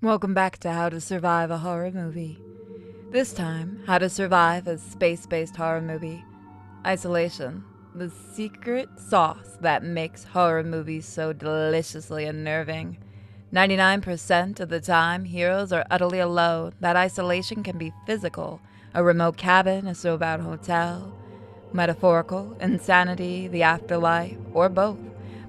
Welcome back to How to Survive a Horror Movie. This time, how to survive a space-based horror movie. Isolation, the secret sauce that makes horror movies so deliciously unnerving. 99% of the time, heroes are utterly alone. That isolation can be physical, a remote cabin, a snowbound hotel, metaphorical, insanity, the afterlife, or both.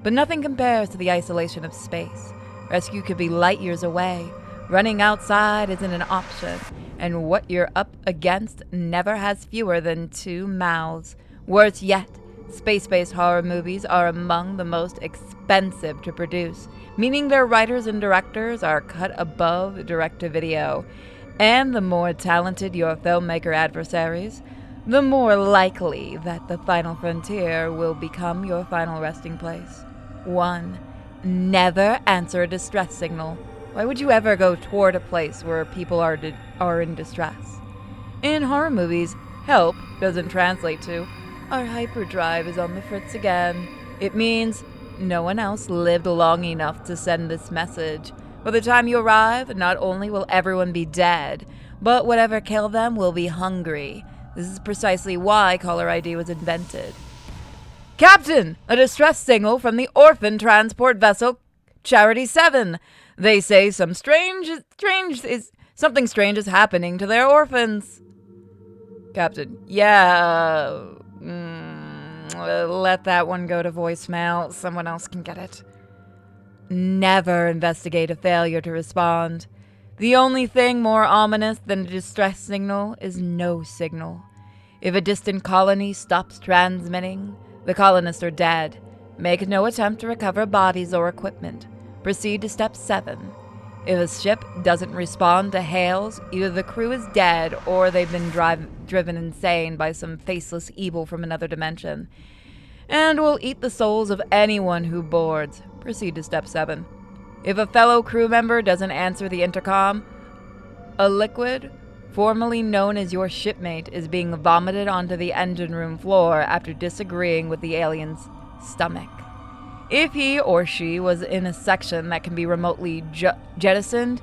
But nothing compares to the isolation of space. Rescue could be light years away. Running outside isn't an option, and what you're up against never has fewer than two mouths. Worse yet, space-based horror movies are among the most expensive to produce, meaning their writers and directors are cut above direct-to-video. And the more talented your filmmaker adversaries, the more likely that the final frontier will become your final resting place. 1. Never answer a distress signal. Why would you ever go toward a place where people are in distress? In horror movies, help doesn't translate to, our hyperdrive is on the fritz again. It means no one else lived long enough to send this message. By the time you arrive, not only will everyone be dead, but whatever killed them will be hungry. This is precisely why caller ID was invented. Captain, a distress signal from the orphan transport vessel Charity 7. They say something strange is happening to their orphans. Captain, yeah, let that one go to voicemail. Someone else can get it. Never investigate a failure to respond. The only thing more ominous than a distress signal is no signal. If a distant colony stops transmitting, the colonists are dead. Make no attempt to recover bodies or equipment. Proceed to step 7. If a ship doesn't respond to hails, either the crew is dead or they've been driven insane by some faceless evil from another dimension, and will eat the souls of anyone who boards. Proceed to step 7. If a fellow crew member doesn't answer the intercom, a liquid, formerly known as your shipmate, is being vomited onto the engine room floor after disagreeing with the alien's stomach. If he or she was in a section that can be remotely jettisoned,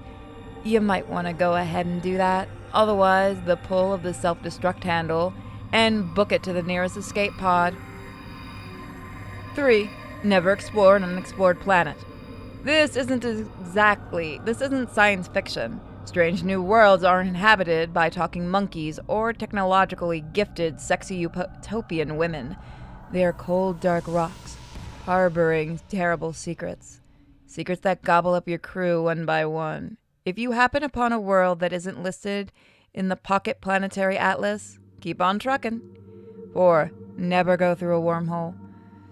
you might want to go ahead and do that. Otherwise, the pull of the self-destruct handle and book it to the nearest escape pod. 3. Never explore an unexplored planet. This isn't science fiction. Strange new worlds aren't inhabited by talking monkeys or technologically gifted, sexy utopian women. They are cold, dark rocks, harboring terrible secrets. Secrets that gobble up your crew one by one. If you happen upon a world that isn't listed in the Pocket Planetary Atlas, keep on trucking. 4. Never go through a wormhole.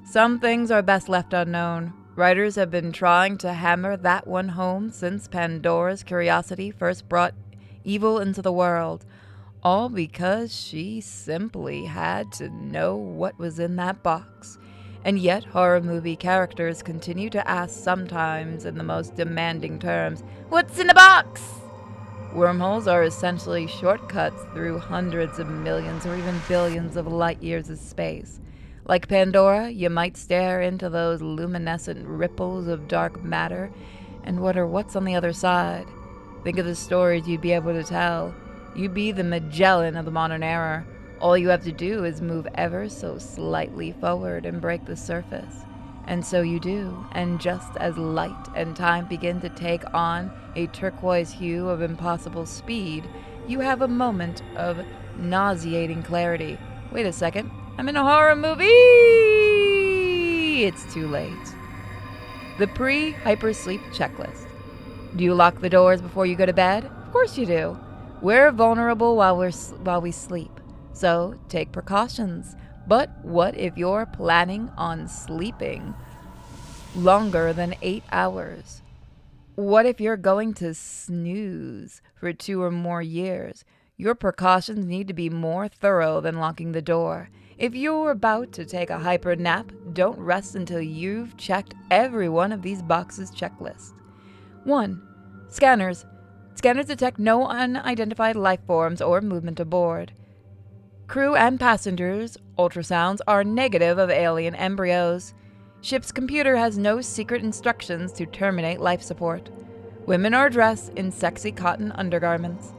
Some things are best left unknown. Writers have been trying to hammer that one home since Pandora's curiosity first brought evil into the world, all because she simply had to know what was in that box. And yet horror movie characters continue to ask, sometimes in the most demanding terms, "What's in the box?" Wormholes are essentially shortcuts through hundreds of millions or even billions of light years of space. Like Pandora, you might stare into those luminescent ripples of dark matter and wonder what's on the other side. Think of the stories you'd be able to tell. You'd be the Magellan of the modern era. All you have to do is move ever so slightly forward and break the surface. And so you do, and just as light and time begin to take on a turquoise hue of impossible speed, you have a moment of nauseating clarity. Wait a second. I'm in a horror movie! It's too late. The pre-hypersleep checklist. Do you lock the doors before you go to bed? Of course you do. We're vulnerable while we sleep, so take precautions. But what if you're planning on sleeping longer than 8 hours? What if you're going to snooze for 2 or more years? Your precautions need to be more thorough than locking the door. If you're about to take a hyper nap, don't rest until you've checked every one of these boxes checklist. 1. Scanners. Scanners detect no unidentified life forms or movement aboard. Crew and passengers' ultrasounds are negative of alien embryos. Ship's computer has no secret instructions to terminate life support. Women are dressed in sexy cotton undergarments.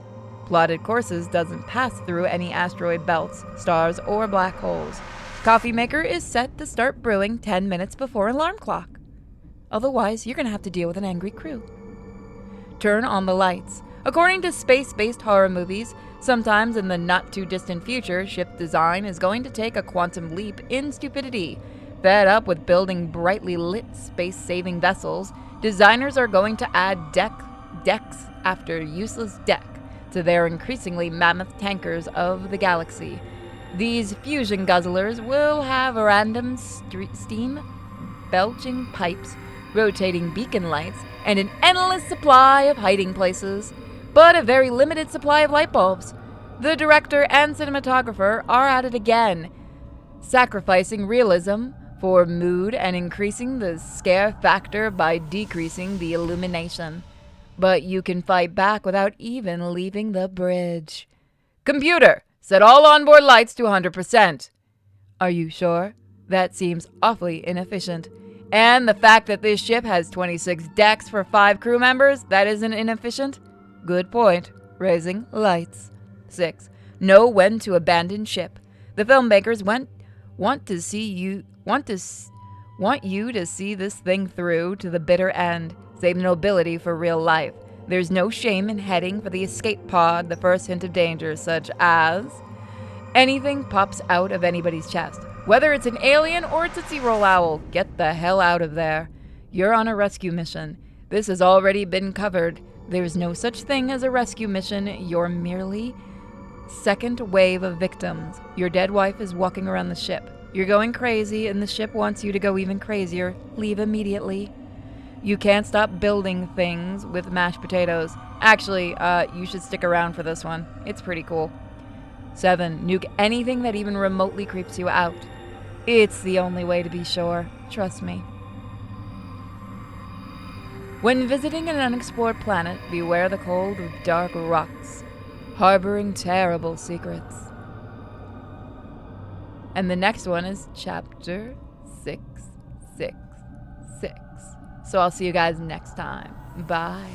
Plotted courses doesn't pass through any asteroid belts, stars, or black holes. Coffee maker is set to start brewing 10 minutes before alarm clock. Otherwise, you're going to have to deal with an angry crew. Turn on the lights. According to space-based horror movies, sometimes in the not-too-distant future, ship design is going to take a quantum leap in stupidity. Fed up with building brightly lit space-saving vessels, designers are going to add decks after useless deck to their increasingly mammoth tankers of the galaxy. These fusion guzzlers will have random steam belching pipes, rotating beacon lights, and an endless supply of hiding places, but a very limited supply of light bulbs. The director and cinematographer are at it again, sacrificing realism for mood and increasing the scare factor by decreasing the illumination. But you can fight back without even leaving the bridge. Computer, set all onboard lights to 100%. Are you sure? That seems awfully inefficient. And the fact that this ship has 26 decks for 5 crew members, that isn't inefficient? Good point. Raising lights. 6. Know when to abandon ship. The filmmakers want you to see this thing through to the bitter end. Save nobility for real life. There's no shame in heading for the escape pod the first hint of danger, such as anything pops out of anybody's chest. Whether it's an alien or a Tootsie Roll owl, get the hell out of there. You're on a rescue mission. This has already been covered. There's no such thing as a rescue mission. You're merely second wave of victims. Your dead wife is walking around the ship. You're going crazy, and the ship wants you to go even crazier. Leave immediately. You can't stop building things with mashed potatoes. Actually, you should stick around for this one. It's pretty cool. 7. Nuke anything that even remotely creeps you out. It's the only way to be sure. Trust me. When visiting an unexplored planet, beware the cold of dark rocks, harboring terrible secrets. And the next one is chapter 666. So I'll see you guys next time. Bye.